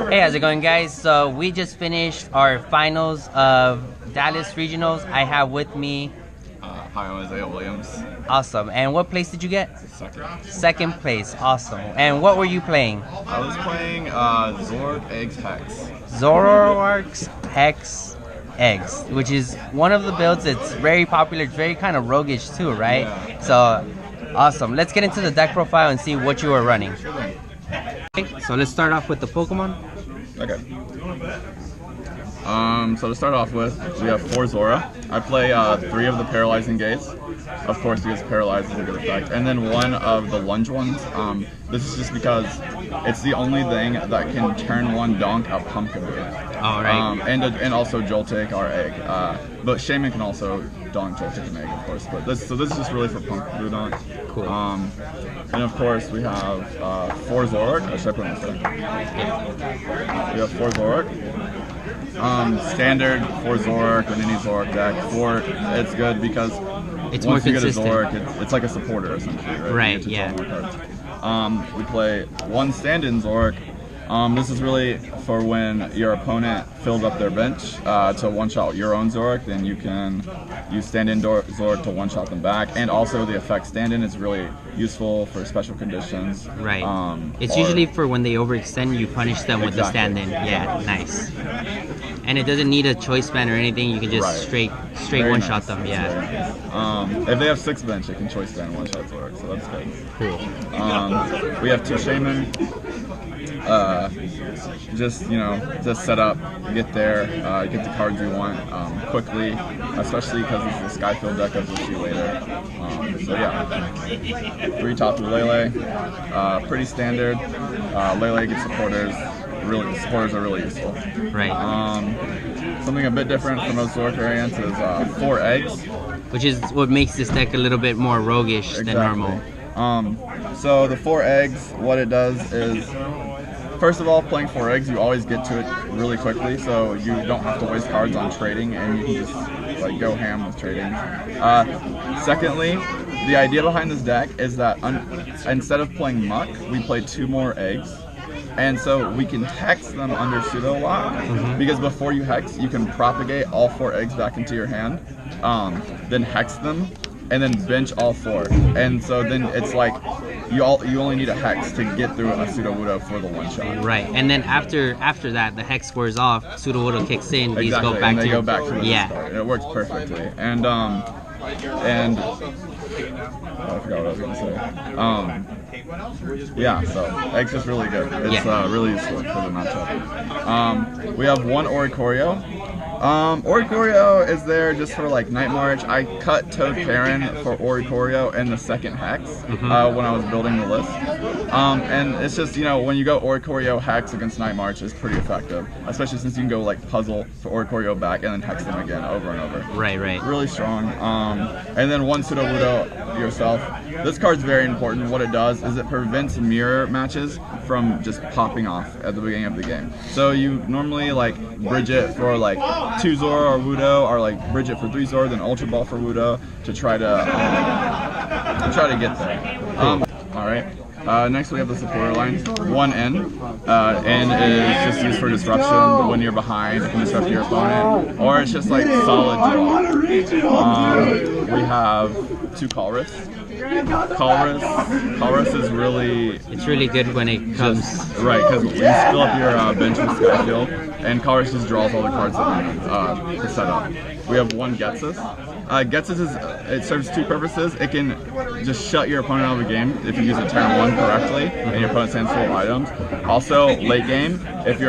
Hey, how's it going, guys? So we just finished our finals of Dallas Regionals. I have with me... Hi, I'm Isaiah Williams. Awesome. And what place did you get? Second. Second place. Awesome. And what were you playing? I was playing Zoroark Eggs Hex. Zoroark's Hex Eggs, which is one of the builds that's very popular. It's very kind of roguish too, right? Yeah. So, awesome. Let's get into the deck profile and see what you were running. Okay, so let's start off with the Pokemon. Okay. So to start off with, we have 4 Zora. I play 3 of the Paralyzing Gates, of course, because Paralyze is a good effect, and then 1 of the Lunge ones. This is just because it's the only thing that can turn 1 donk a pumpkin gate. All right. And also Joltik our egg. But Shaman can also donk Joltik an egg, of course. But this is just really for pumpkin blue donk. Cool. And of course we have 4 Zoroark. Should I put on this? We have 4 Zoroark. Standard 4 Zoroark in any Zoroark deck. 4, it's good because it's once more you consistent. get a Zoroark, it's like a supporter essentially, right? Right, yeah. We play 1 stand-in Zoroark. This is really for when your opponent filled up their bench to one-shot your own Zoroark, then you can use stand-in Zoroark to one-shot them back. And also the effect stand-in is really useful for special conditions. Right. It's usually for when they overextend, you punish them with the stand-in. Yeah, nice. And it doesn't need a choice band or anything. You can just straight one-shot them. Yeah. Nice. If they have 6 bench, they can choice band one-shot Zoroark, so that's good. Cool. We have 2 Shaman. Just set up, get there, get the cards you want quickly, especially because this is a Skyfield deck, as we'll see later. So yeah, 3 top through Lele, pretty standard. Lele gets supporters. Supporters are really useful. Right. Something a bit different from most Zoroark variants is 4 eggs, which is what makes this deck a little bit more roguish than normal. So the 4 eggs, what it does is, first of all, playing 4 eggs, you always get to it really quickly, so you don't have to waste cards on trading, and you can just like go ham with trading. Secondly, the idea behind this deck is that instead of playing Muck, we play 2 more eggs. And so we can hex them under pseudo a lot, because before you hex, you can propagate all 4 eggs back into your hand, then hex them, and then bench all 4. And so then it's like you only need a hex to get through a pseudo Wudo for the one shot. Right. And then after that, the hex wears off, pseudo Wudo kicks in. These Exactly. go back and they to go back to the yeah. It works perfectly. And I forgot what I was gonna say. Yeah, so Egg's just really good. It's really useful for the matchup. We have 1 Oricorio. Oricorio is there just for like Night March. I cut Toad Karen for Oricorio in the second hex when I was building the list. And it's just, when you go Oricorio hex against Night March, it's pretty effective. Especially since you can go like puzzle for Oricorio back and then hex them again over and over. Right. Really strong. And then 1 Pseudo Wudo yourself. This card's very important. What it does is it prevents mirror matches from just popping off at the beginning of the game. So you normally like bridge it for like 2 Zora or Wudo, or like bridge it for 3 Zora, then Ultra Ball for Wudo to try to get there. Alright. Next we have the supporter line. 1 N. N is just used for disruption when you're behind. It can disrupt your opponent. Or it's just like solid draw. We have 2 Colress. Colress is really... It's really good when it comes... Right, because you fill up your bench with Skyfield, and Colress just draws all the cards that you need to set up. We have 1 Getsus. Getsus it serves 2 purposes. It can just shut your opponent out of the game if you use it turn 1 correctly, and your opponent stands full of items. Also, late game, if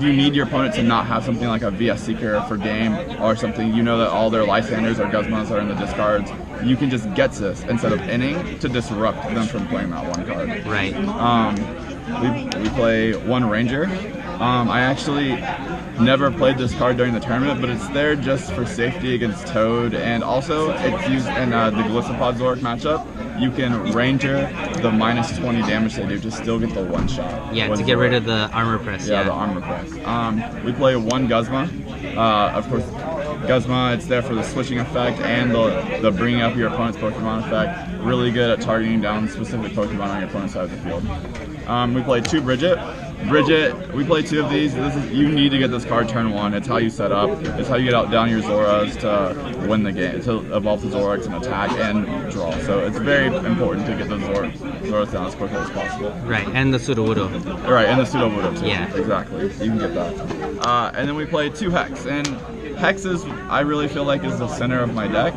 you need your opponent to not have something like a VS Seeker for game, or something, that all their Lysanders or Guzmas are in the discards, you can just Getsus instead of inning to disrupt them from playing that 1 card. Right. We play 1 Ranger. I actually never played this card during the tournament, but it's there just for safety against Toad, and also it's used in the Gliscopod Zoroark matchup. You can Ranger the minus 20 damage they do to still get the 1 shot. Yeah, to get rid of the armor press. Yeah, the armor press. We play 1 Guzma. Of course, Guzma, it's there for the switching effect and the bringing up your opponent's Pokemon effect. Really good at targeting down specific Pokemon on your opponent's side of the field. We play 2 Bridget. Bridget, we play 2 of these. You need to get this card turn 1. It's how you set up. It's how you get out down your Zoras to win the game, to evolve the Zoroarks and attack and draw. So it's very important to get the Zoras down as quickly as possible. Right, and the Sudowoodo. Right, and the Sudowoodo too. Yeah. Exactly. You can get that. And then we play 2 Hex. And Hex I really feel like is the center of my deck.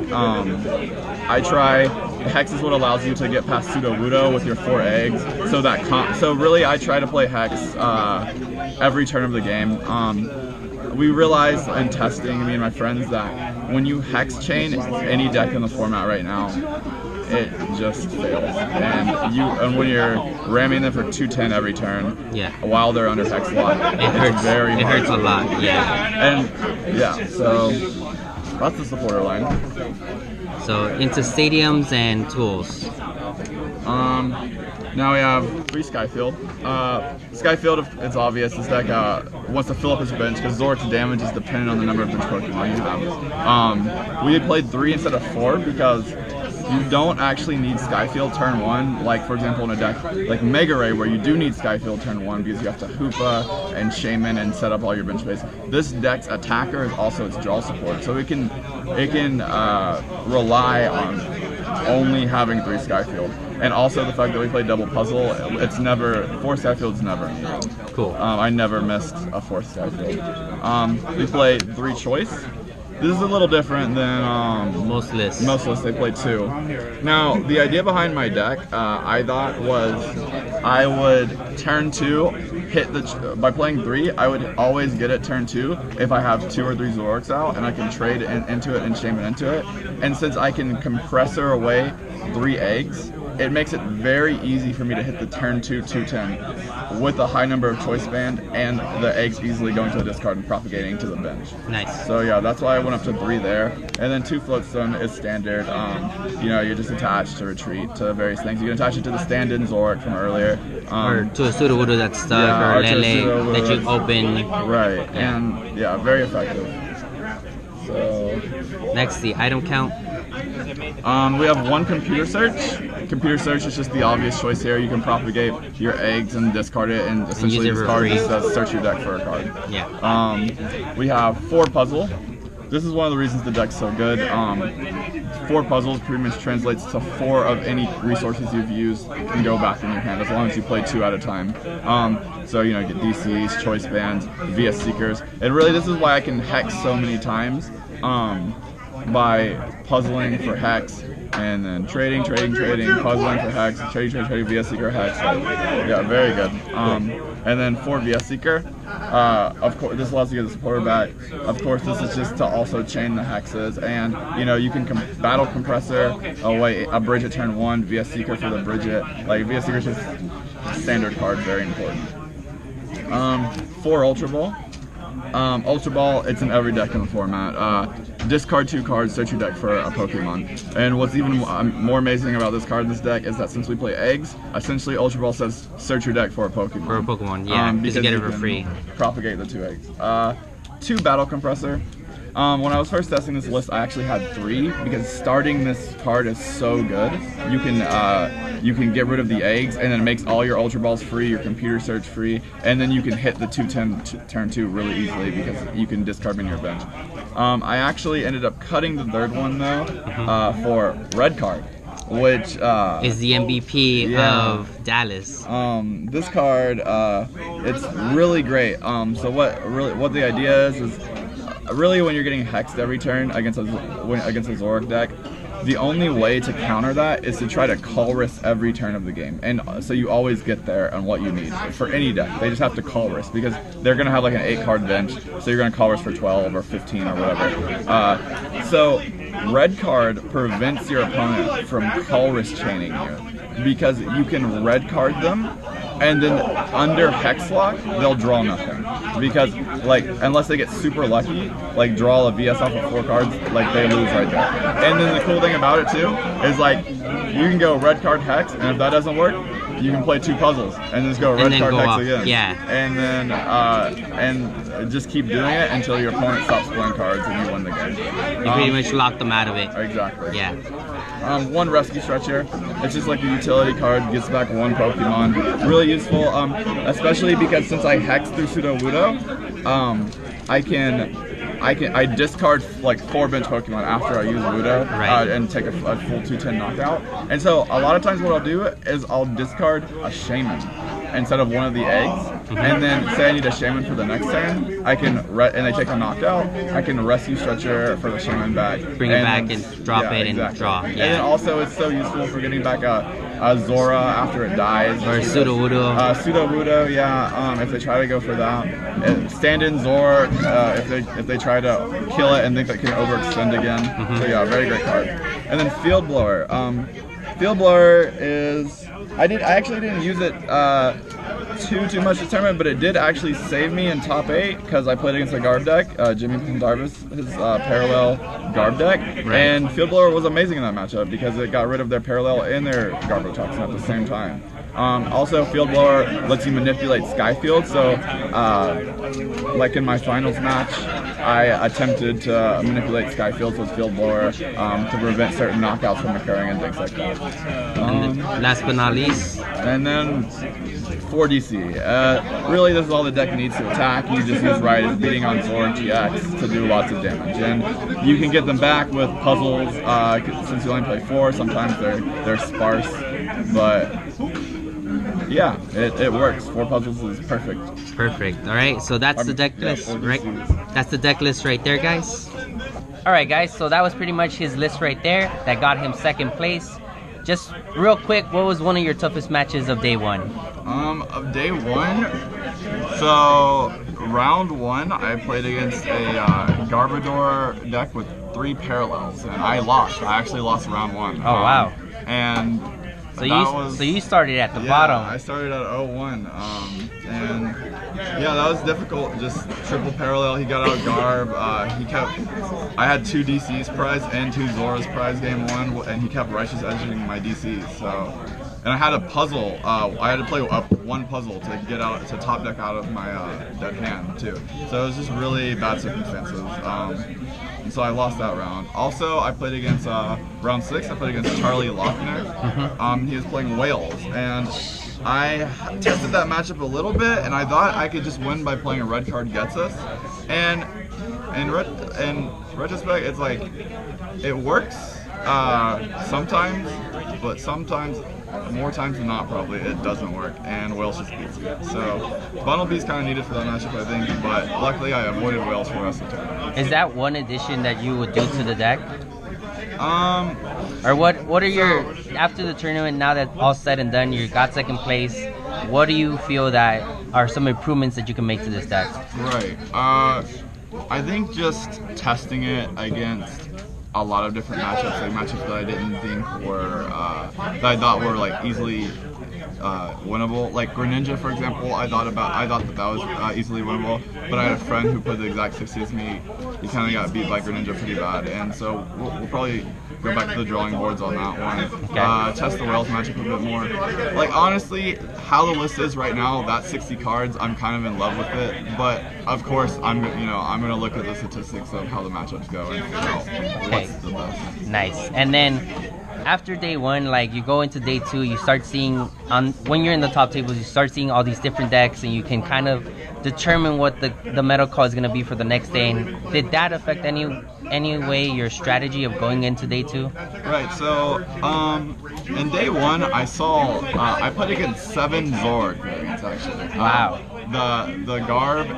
Hex is what allows you to get past Sudowoodo with your 4 eggs. So really I try to play Hex every turn of the game. We realized in testing, me and my friends, that when you Hex chain any deck in the format right now, it just fails. And when you're ramming them for 210 every turn, while they're under Hex lock, it hurts. Very hard. It hurts a lot. Yeah. And yeah, so that's the supporter line. So into stadiums and tools. Now we have 3 Skyfield. Skyfield, it's obvious, this deck wants to fill up his bench because Zoroark's damage is dependent on the number of bench Pokemon you have. We had played 3 instead of 4 because you don't actually need Skyfield turn 1, like for example in a deck like Mega Ray where you do need Skyfield turn 1 because you have to Hoopa and Shaman and set up all your bench space. This deck's attacker is also its draw support, so it can rely on only having 3 Skyfield. And also the fact that we play double puzzle, it's never, 4 Skyfield's never. Cool. I never missed a 4th Skyfield. We play 3 choice. This is a little different than most lists. Most lists, they play 2. Now, the idea behind my deck, I thought was I would turn 2, hit by playing 3, I would always get it turn 2 if I have 2 or 3 Zoroarks out, and I can trade into it and Shaman into it. And since I can compressor away 3 eggs, it makes it very easy for me to hit the turn 2 210 with a high number of choice band and the eggs easily going to the discard and propagating to the bench. Nice. So yeah, that's why I went up to 3 there. And then 2 Floatstone is standard. You just attach to retreat to various things. You can attach it to the stand-in Zoroark from earlier. Or to a Sudowoodo that's stuck, or Lele that you open. Right, and yeah, very effective. So next, the item count. We have 1 computer search. Computer search is just the obvious choice here. You can propagate your eggs and discard it, and essentially this card just says search your deck for a card. Yeah. We have 4 puzzle. This is one of the reasons the deck's so good. 4 puzzles pretty much translates to 4 of any resources you've used can go back in your hand as long as you play 2 at a time. So you get DCs, choice bands, VS Seekers, and really this is why I can Hex so many times. By puzzling for Hex and then trading, puzzling for Hex, trading, VS Seeker, Hex. Yeah, very good. And then for VS Seeker, of course, this allows you to get the supporter back. Of course, this is just to also chain the Hexes, and you can battle compressor away a Bridget turn 1, VS Seeker for the Bridget. Like VS Seeker is just a standard card, very important. For Ultra Ball. Ultra Ball, it's in every deck in the format. Discard 2 cards, search your deck for a Pokemon. And what's even more amazing about this card in this deck is that since we play eggs, essentially Ultra Ball says search your deck for a Pokemon. For a Pokemon, yeah, because you get it for free. Propagate the 2 eggs. 2 Battle Compressor. When I was first testing this list, I actually had 3 because starting this card is so good. You can get rid of the eggs, and then it makes all your Ultra Balls free, your computer search free, and then you can hit the 210 turn 2 really easily because you can discard them in your bench. I actually ended up cutting the 3rd one though for Red Card, which is the MVP of Dallas. This card, it's really great. So what the idea is really when you're getting hexed every turn against a Zoroark deck, the only way to counter that is to try to call risk every turn of the game, and so you always get there on what you need for any deck. They just have to call risk because they're gonna have like an 8-card bench, so you're gonna call risk for 12 or 15 or whatever. So Red Card prevents your opponent from call risk chaining you because you can Red Card them, and then under Hex Lock they'll draw nothing because unless they get super lucky, like draw a VS off of 4 cards, like they lose right there. And then the cool thing about it too is you can go Red Card Hex, and if that doesn't work, you can play 2 puzzles and just go red card hex again. Yeah. And then and just keep doing it until your opponent stops playing cards and you win the game. You pretty much lock them out of it. Exactly. Yeah. One rescue stretch here. It's just like a utility card, gets back 1 Pokemon. Really useful, especially because since I hex through Sudowoodo, I discard like 4 bench Pokemon after I use Wudo and take a full 2/10 knockout. And so a lot of times what I'll do is I'll discard a Shaman instead of one of the eggs, and then say I need a Shaman for the next turn, I can and I take a knockout, I can rescue Stretcher for the Shaman back, bring it back and drop it and draw. Yeah. And then also it's so useful for getting back a Zora after it dies. Or Sudowoodo. Sudowoodo, yeah. If they try to go for that, stand-in Zoroark. If they try to kill it and think that can overextend again. So yeah, very great card. And then Field Blower. Field Blower is I actually didn't use it too much this tournament, but it did actually save me in top 8 because I played against a Garb deck, Jimmy Pendarvis, his parallel Garb deck, and Field Blower was amazing in that matchup because it got rid of their parallel and their Garbotoxin at the same time. Also, Field Blower lets you manipulate Skyfield, so like in my finals match, I attempted to manipulate Skyfields with Field Blower to prevent certain knockouts from occurring and things like that. Last but not least, and then 4DC. Really, this is all the deck needs to attack. You just use Riot beating on Zoroark GX to do lots of damage, and you can get them back with puzzles. Since you only play 4, sometimes they're sparse, but yeah, it works. 4 puzzles is perfect. Perfect. All right, so that's the deck list, right? That's the deck list right there, guys. All right, guys. So that was pretty much his list right there. That got him 2nd place. Just real quick, what was one of your toughest matches of day 1? Of day 1, so round 1, I played against a Garbodor deck with 3 parallels, and I lost. I actually lost round 1. Oh wow! And so you started at the bottom. I started at 0-1, and yeah, that was difficult. Just triple parallel. He got out Garb. I had 2 DCs prize and 2 Zora's prize game 1, and he kept righteous edging my DCs. So, and I had a puzzle. I had to play up 1 puzzle to get out to top deck out of my dead hand too. So it was just really bad circumstances. And so I lost that round. Also, I played against round 6. I played against Charlie Lochner. He was playing Wales, and I tested that matchup a little bit, and I thought I could just win by playing a red card gets us. And in retrospect, it's like it works sometimes, but sometimes, more times than not, probably it doesn't work, and Wales just beats you. So Bundle B's kind of needed for that matchup, I think, but luckily I avoided Wales for the rest of the tournament. Is that one addition that you would do to the deck? Or what are your, after the tournament, now that all said and done, you got 2nd place, what do you feel that are some improvements that you can make to this deck? Right. I think just testing it against a lot of different matchups, like matchups that I didn't think were, that I thought were like easily winnable. Like Greninja, for example, I thought that was easily winnable, but I had a friend who played the exact 60 as me. He kind of got beat by Greninja pretty bad, and so we'll probably go back to the drawing boards on that one. Okay. Test the Wales matchup a bit more. Like honestly, how the list is right now, that 60 cards, I'm kind of in love with it. But of course, I'm gonna look at the statistics of how the matchups go and figure out what's the best. Nice. And then after day 1, like you go into day 2, you start seeing when you're in the top tables, you start seeing all these different decks, and you can kind of determine what the meta call is going to be for the next day. And did that affect any way your strategy of going into day 2? Right. So in day 1, I played against 7 Zoroark variants actually. Wow. The Garb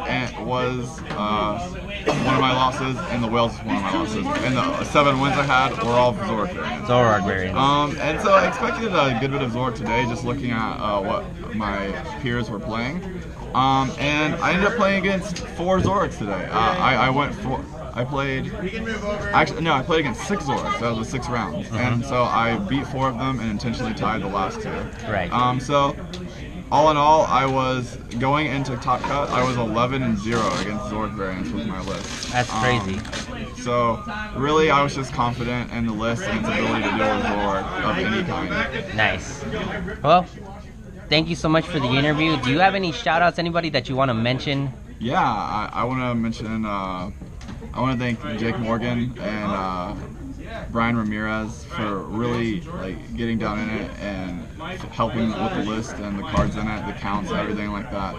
was one of my losses, and the Wales was one of my losses. And the 7 wins I had were all Zoroark variants. Zoroark variants. And so I expected a good bit of Zoroark today, just looking at what my peers were playing. And I ended up playing against 4 Zoroarks today. I played against 6 Zoroarks. That was the 6 rounds. And so I beat 4 of them and intentionally tied the last 2. Right. So all in all, I was going into top cut. I was 11-0 against Zoroark variants with my list. That's crazy. So really, I was just confident in the list and its ability to deal with Zoroark of any kind. Nice. Well, thank you so much for the interview. Do you have any shout outs, anybody that you want to mention? Yeah, I want to mention, I want to thank Jake Morgan and Brian Ramirez for really like getting down in it and helping with the list and the cards in it, the counts, everything like that,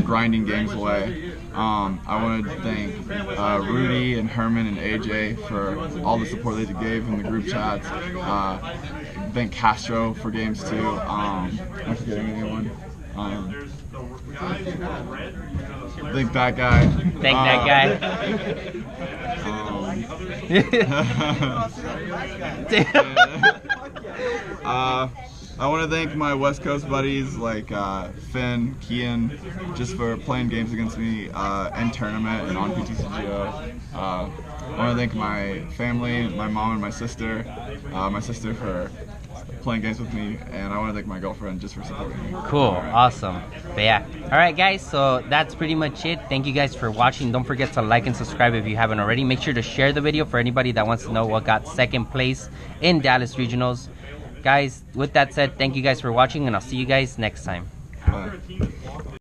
grinding games away. I want to thank Rudy and Herman and AJ for all the support they gave in the group chats. Thank Castro for games too. Am I forgetting anyone? Thank that guy. Thank that guy. I want to thank my West Coast buddies like Finn, Kian, just for playing games against me in tournament and on PTCGO. I want to thank my family, my mom and my sister for playing games with me, and I want to thank my girlfriend just for supporting me. Cool, awesome. But yeah, all right guys, so that's pretty much it. Thank you guys for watching. Don't forget to like and subscribe if you haven't already. Make sure to share the video for anybody that wants to know what got second place in Dallas Regionals. Guys, with that said, thank you guys for watching, and I'll see you guys next time. Bye.